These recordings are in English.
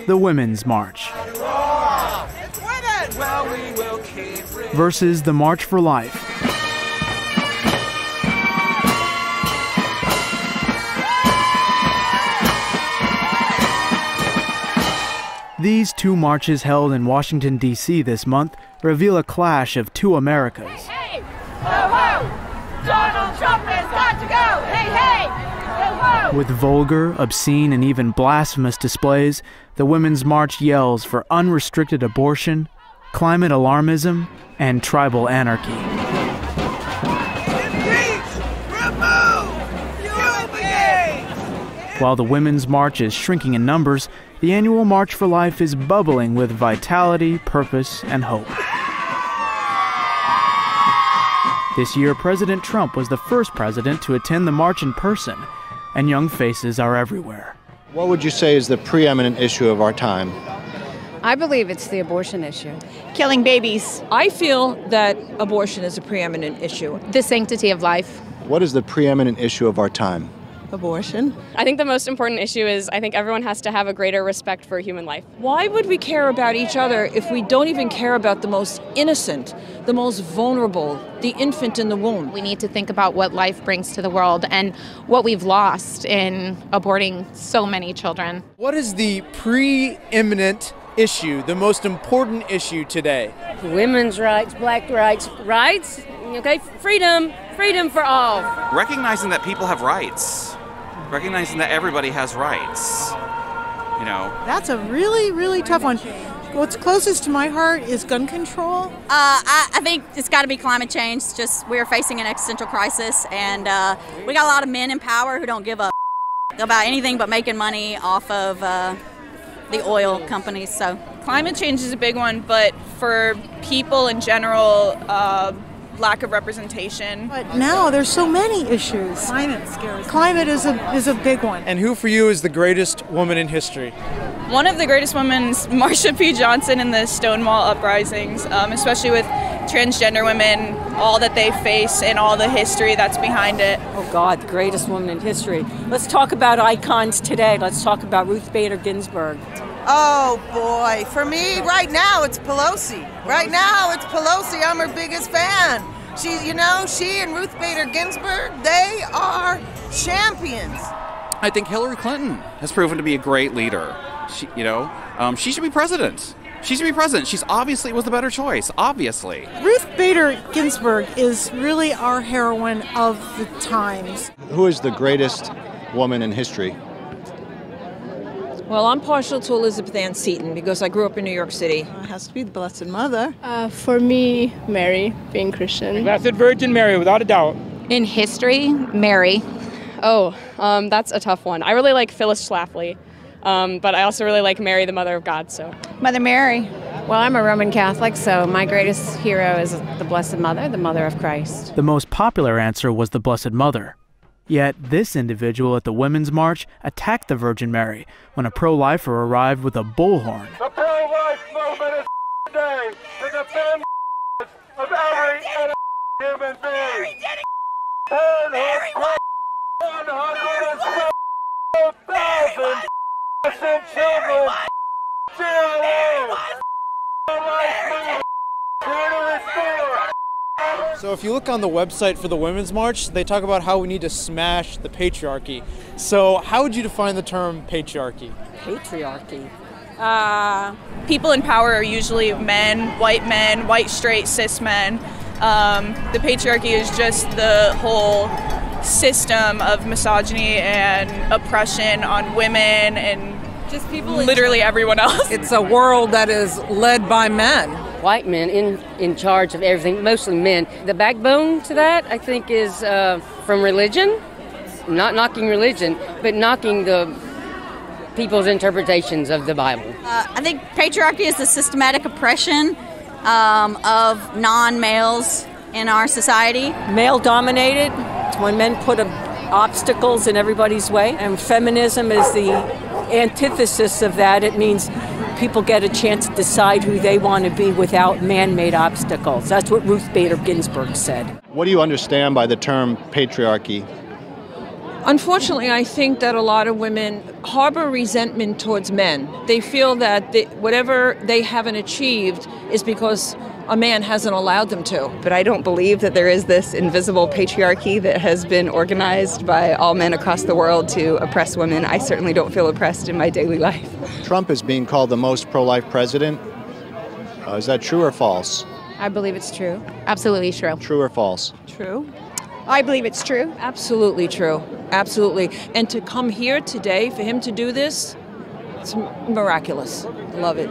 the Women's March versus the March for Life. These two marches held in Washington, D.C. this month reveal a clash of two Americas. Hey, hey! Ho-ho! Donald Trump has got to go! Hey, hey! Ho-ho! With vulgar, obscene, and even blasphemous displays, the Women's March yells for unrestricted abortion, climate alarmism, and tribal anarchy. While the Women's March is shrinking in numbers, the annual March for Life is bubbling with vitality, purpose, and hope. This year, President Trump was the first president to attend the march in person, and young faces are everywhere. What would you say is the preeminent issue of our time? I believe it's the abortion issue. Killing babies. I feel that abortion is a preeminent issue. The sanctity of life. What is the preeminent issue of our time? Abortion. I think the most important issue is I think everyone has to have a greater respect for human life. Why would we care about each other if we don't even care about the most innocent, the most vulnerable, the infant in the womb? We need to think about what life brings to the world and what we've lost in aborting so many children. What is the preeminent issue, the most important issue today? Women's rights, black rights, okay, freedom for all. Recognizing that people have rights, recognizing that everybody has rights, you know. That's a really, really tough one. What's closest to my heart is gun control. I think it's got to be climate change. Just we're facing an existential crisis, and we got a lot of men in power who don't give a about anything but making money off of the oil companies. So climate change is a big one, but for people in general, lack of representation. But now there's so many issues. Climate scares me. Climate is a big one. And who for you is the greatest woman in history? One of the greatest women is Marsha P. Johnson in the Stonewall uprisings, especially with transgender women, all that they face and all the history that's behind it. Oh God, the greatest woman in history. Let's talk about icons today. Let's talk about Ruth Bader Ginsburg. Oh boy, for me right now it's Pelosi. Right now it's Pelosi. I'm her biggest fan. She and Ruth Bader Ginsburg, they are champions. I think Hillary Clinton has proven to be a great leader. She should be president. She should be president. She's obviously was the better choice, obviously. Ruth Bader Ginsburg is really our heroine of the times. Who is the greatest woman in history? Well, I'm partial to Elizabeth Ann Seton because I grew up in New York City. It has to be the Blessed Mother. For me, Mary, being Christian. Blessed Virgin Mary, without a doubt. In history, Mary. Oh, that's a tough one. I really like Phyllis Schlafly, but I also really like Mary, the Mother of God. So Mother Mary. Well, I'm a Roman Catholic, so my greatest hero is the Blessed Mother, the Mother of Christ. The most popular answer was the Blessed Mother. Yet this individual at the Women's March attacked the Virgin Mary when a pro-lifer arrived with a bullhorn. The pro-life movement is today to defend of every human being. Parenthood 112,000 innocent children still alive. Here to restore. So if you look on the website for the Women's March, they talk about how we need to smash the patriarchy. So how would you define the term patriarchy? Patriarchy. People in power are usually men, white, straight, cis men. The patriarchy is just the whole system of misogyny and oppression on women and just people, literally everyone else. It's a world that is led by men. White men in charge of everything, mostly men. The backbone to that, I think, is from religion. Not knocking religion, but knocking the people's interpretations of the Bible. I think patriarchy is the systematic oppression of non-males in our society. Male-dominated, it's when men put obstacles in everybody's way. And feminism is the antithesis of that. It means people get a chance to decide who they want to be without man-made obstacles. That's what Ruth Bader Ginsburg said. What do you understand by the term patriarchy? Unfortunately, I think that a lot of women harbor resentment towards men. They feel that whatever they haven't achieved is because a man hasn't allowed them to. But I don't believe that there is this invisible patriarchy that has been organized by all men across the world to oppress women. I certainly don't feel oppressed in my daily life. Trump is being called the most pro-life president. Is that true or false? I believe it's true. Absolutely true. True or false? True. I believe it's true. Absolutely true. Absolutely. And to come here today, for him to do this, it's miraculous. Love it.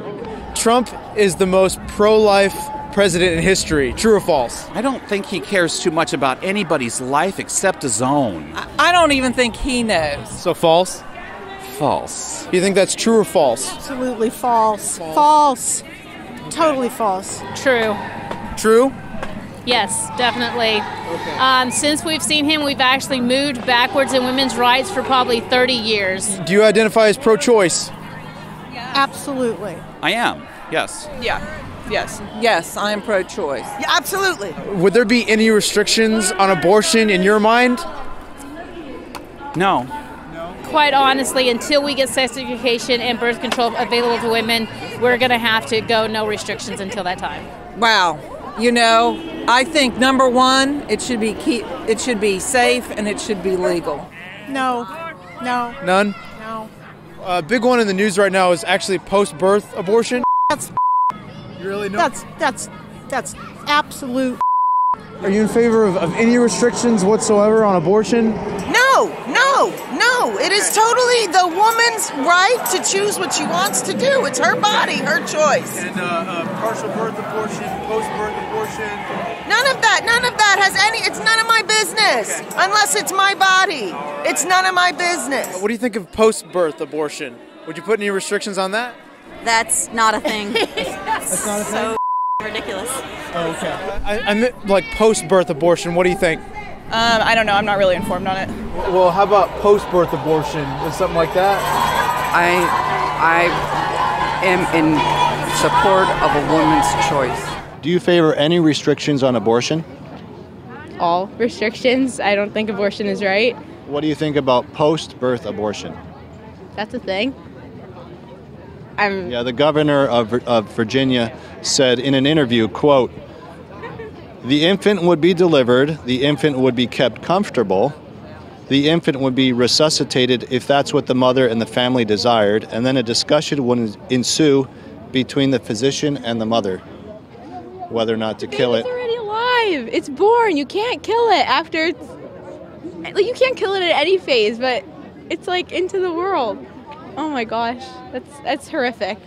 Trump is the most pro-life president in history. True or false? I don't think he cares too much about anybody's life except his own. I don't even think he knows. So false? False. You think that's true or false? Absolutely false. False. Totally false. True. True? Yes, definitely. Since we've seen him, we've actually moved backwards in women's rights for probably 30 years. Do you identify as pro-choice? Absolutely. I am, yes. Yeah. Yes. Yes, I am pro-choice. Yeah, absolutely. Would there be any restrictions on abortion in your mind? No. Quite honestly, until we get sex education and birth control available to women, we're going to have to go no restrictions until that time. Wow. You know, I think number one, it should be safe and it should be legal. No. No. None? No. A big one in the news right now is actually post-birth abortion. That's You really know? that's absolute. Are you in favor of any restrictions whatsoever on abortion? No. It is totally the woman's right to choose what she wants to do. It's her body, her choice. And partial birth abortion, post-birth abortion. None of that has any. It's none of my business unless it's my body. It's none of my business. What do you think of post-birth abortion? Would you put any restrictions on that? That's not a thing. That's not a thing? So ridiculous. Oh, okay. I meant like post-birth abortion. What do you think? I don't know. I'm not really informed on it. Well, how about post-birth abortion? Is something like that? I am in support of a woman's choice. Do you favor any restrictions on abortion? All restrictions. I don't think abortion is right. What do you think about post-birth abortion? That's a thing. Yeah, the governor of Virginia said in an interview, quote, "The infant would be delivered, the infant would be kept comfortable, the infant would be resuscitated if that's what the mother and the family desired, and then a discussion would ensue between the physician and the mother, whether or not to kill it." It's already alive. It's born. You can't kill it after you can't kill it at any phase, but it's like into the world. Oh my gosh, that's horrific.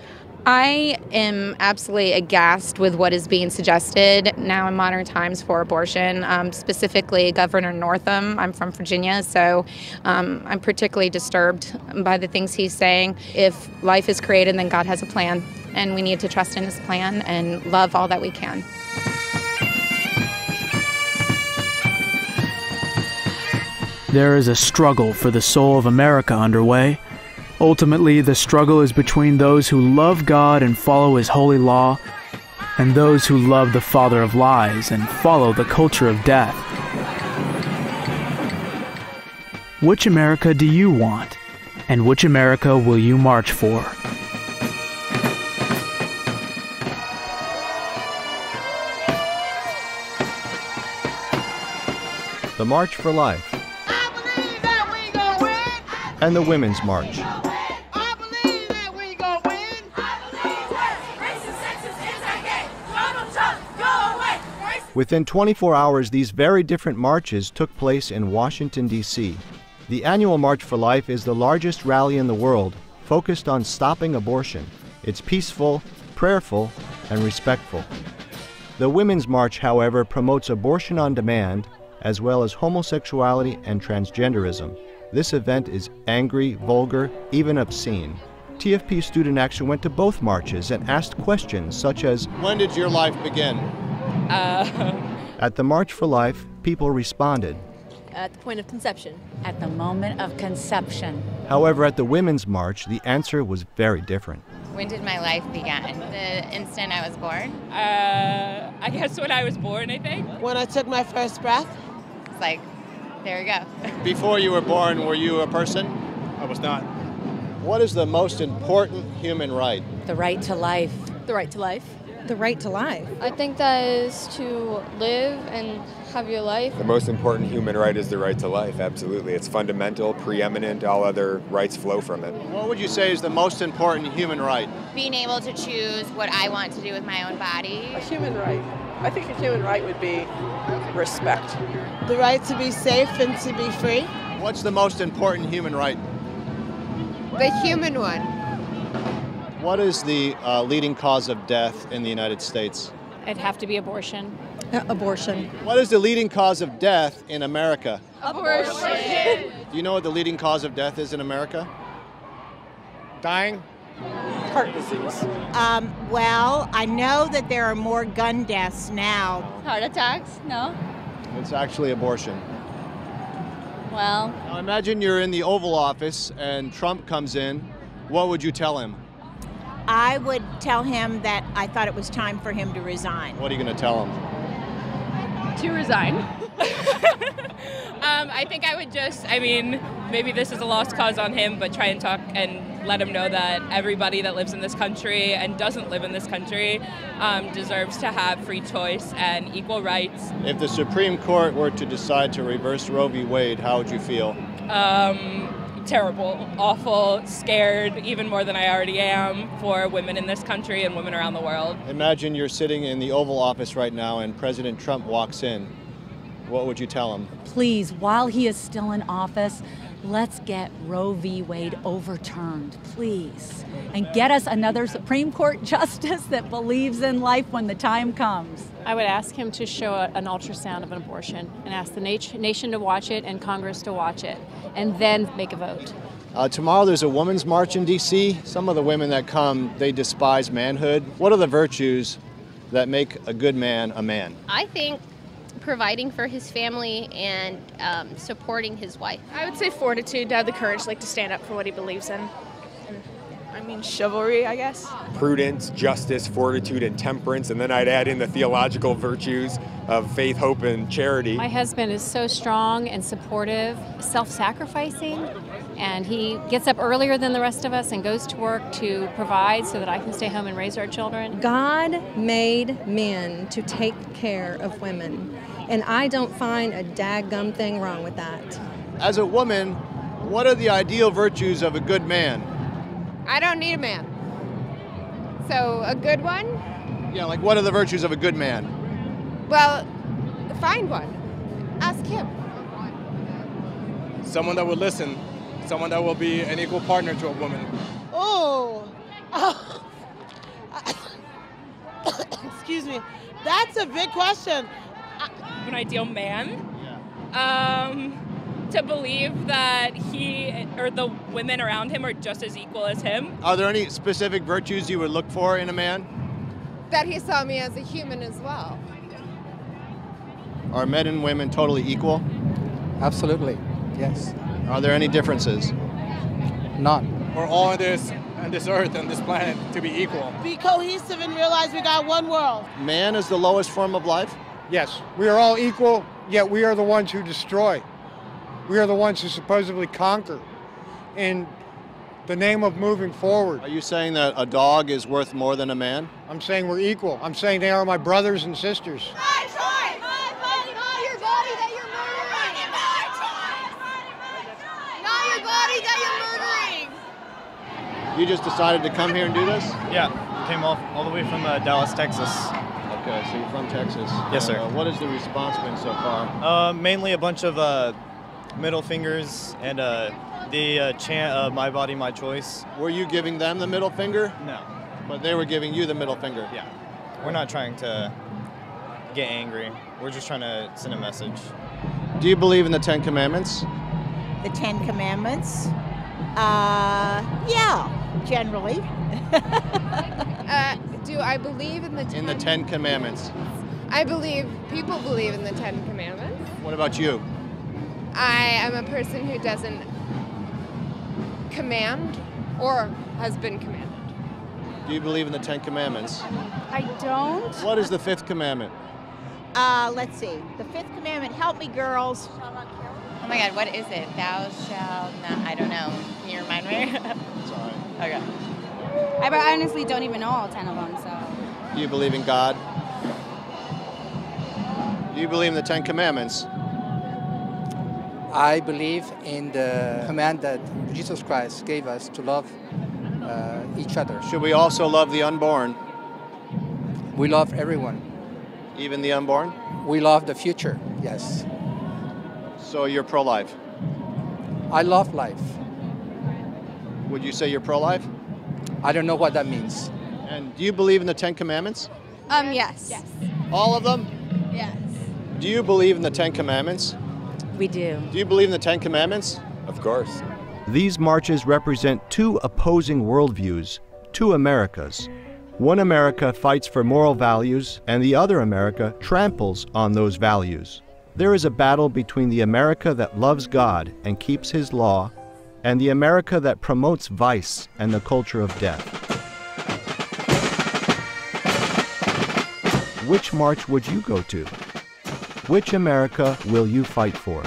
I am absolutely aghast with what is being suggested now in modern times for abortion, specifically Governor Northam. I'm from Virginia, so I'm particularly disturbed by the things he's saying. If life is created, then God has a plan, and we need to trust in his plan and love all that we can. There is a struggle for the soul of America underway. Ultimately, the struggle is between those who love God and follow his holy law, and those who love the father of lies and follow the culture of death. Which America do you want? And which America will you march for? The March for Life and the Women's March. Within 24 hours, these very different marches took place in Washington, D.C. The annual March for Life is the largest rally in the world, focused on stopping abortion. It's peaceful, prayerful, and respectful. The Women's March, however, promotes abortion on demand, as well as homosexuality and transgenderism. This event is angry, vulgar, even obscene. TFP Student Action went to both marches and asked questions such as, "When did your life begin?" At the March for Life, people responded. At the point of conception. At the moment of conception. However, at the Women's March, the answer was very different. When did my life begin? The instant I was born? I guess when I was born, I think. When I took my first breath. It's like There we go. Before you were born, were you a person? I was not. What is the most important human right? The right to life. The right to life. The right to life. I think that is to live and have your life. The most important human right is the right to life, absolutely. It's fundamental, preeminent, all other rights flow from it. What would you say is the most important human right? Being able to choose what I want to do with my own body. A human right. I think a human right would be respect. The right to be safe and to be free. What's the most important human right? The human one. What is the leading cause of death in the United States? It'd have to be abortion. Abortion. What is the leading cause of death in America? Abortion. Do you know what the leading cause of death is in America? Dying? Heart disease. Well, I know that there are more gun deaths now. Heart attacks? No. It's actually abortion. Well. Now imagine you're in the Oval Office and Trump comes in. What would you tell him? I would tell him that I thought it was time for him to resign. What are you going to tell him? To resign. I think I would maybe this is a lost cause on him, but try and talk and let him know that everybody that lives in this country and doesn't live in this country deserves to have free choice and equal rights. If the Supreme Court were to decide to reverse Roe v. Wade, how would you feel? Terrible, awful, scared, even more than I already am for women in this country and women around the world. Imagine you're sitting in the Oval Office right now and President Trump walks in. What would you tell him? Please, while he is still in office, let's get Roe v. Wade overturned, please. And get us another Supreme Court justice that believes in life when the time comes. I would ask him to show an ultrasound of an abortion and ask the nation to watch it and Congress to watch it, and then make a vote. Tomorrow there's a women's march in D.C. Some of the women that come, they despise manhood. What are the virtues that make a good man a man? I think providing for his family and supporting his wife. I would say fortitude, to have the courage to stand up for what he believes in. Chivalry, I guess. Prudence, justice, fortitude, and temperance, and then I'd add in the theological virtues of faith, hope, and charity. My husband is so strong and supportive, self-sacrificing, and he gets up earlier than the rest of us and goes to work to provide so that I can stay home and raise our children. God made men to take care of women, and I don't find a daggum thing wrong with that. As a woman, what are the ideal virtues of a good man? I don't need a man. So a good one? Yeah, what are the virtues of a good man? Well, find one. Ask him. Someone that will listen. Someone that will be an equal partner to a woman. Oh. Excuse me. That's a big question. An ideal man? Yeah. To believe that he or the women around him are just as equal as him. Are there any specific virtues you would look for in a man? That he saw me as a human as well. Are men and women totally equal? Absolutely, yes. Are there any differences? None. We're all on this earth and this planet to be equal. Be cohesive and realize we got one world. Man is the lowest form of life? Yes, we are all equal, yet we are the ones who destroy. We are the ones who supposedly conquer in the name of moving forward. Are you saying that a dog is worth more than a man? I'm saying we're equal. I'm saying they are my brothers and sisters. My choice! Not your body that you're murdering! Not your body that you're murdering! You just decided to come here and do this? Yeah, came all the way from Dallas, Texas. Okay, so you're from Texas. Yes, sir. What has the response been so far? Mainly a bunch of middle fingers and the chant "My Body, My Choice." Were you giving them the middle finger? No. But they were giving you the middle finger? Yeah. We're not trying to get angry. We're just trying to send a message. Do you believe in the 10 Commandments? The 10 Commandments? Yeah, generally. Do I believe in the 10? In the 10 Commandments. People believe in the 10 Commandments. What about you? I am a person who doesn't command or has been commanded. Do you believe in the 10 Commandments? I don't. What is the 5th commandment? Let's see. The 5th commandment, help me, girls. Oh my God, what is it? Thou shalt not, I don't know. Can you remind me? Sorry. Okay. I honestly don't even know all 10 of them, so. Do you believe in God? Do you believe in the Ten Commandments? I believe in the command that Jesus Christ gave us to love each other. Should we also love the unborn? We love everyone. Even the unborn? We love the future, yes. So you're pro-life? I love life. Would you say you're pro-life? I don't know what that means. And do you believe in the Ten Commandments? Yes. Yes. All of them? Yes. Do you believe in the Ten Commandments? We do. Do you believe in the Ten Commandments? Of course. These marches represent two opposing worldviews, two Americas. One America fights for moral values, and the other America tramples on those values. There is a battle between the America that loves God and keeps His law, and the America that promotes vice and the culture of death. Which march would you go to? Which America will you fight for?